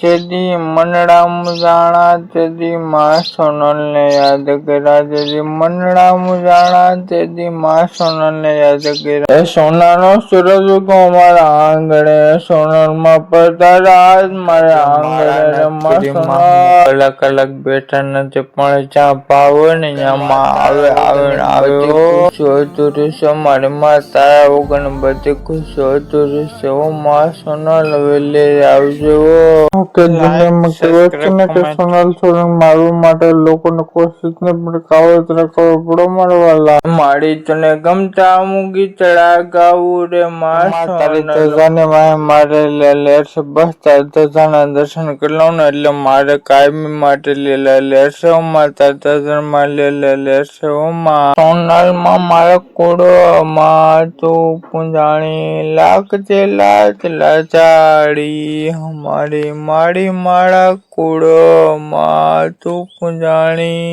જેદી મનડા મુજાણા તેદી માં સોનલ ने याद करा जेदी मनड़ा मुजाणा तेदी मां सोनल ने याद करा। सोना नो सूरज को मारा आंगणे सोनल मां पधारा मारा आंगणे मां सोनल कलाक कलाक बैठा नथी पण ज्यां भावे ने ज्यां मां आवे आवे आवे જોઈતું રહેશે મારી માં તારા વગર બધી ખુશ જોઈતું રહેશે ઓ માં સોનલ વેલે આવજો કે દુનિયામાં કહેવાય છે ને કે સોનલ સોનલ મારવા માટે લોકોને કોશિશ ને પણ કાવતરા કરવો મારવાલા મારી તને ગમતા હું ગીતડા ગાવું રે માં તારી તજાને મારે લેર છે બસ તારી તજાના દર્શન કરી લઉં ને એટલે મારે કાયમી માટે લેર છે માં તારી તજન માં લેર છે માં સોનલ માં મારા કોડો માં તું પૂંજાણી લાગજે લાચાડી હમારી મારી મારા કોડો માં તું પૂંજાણી।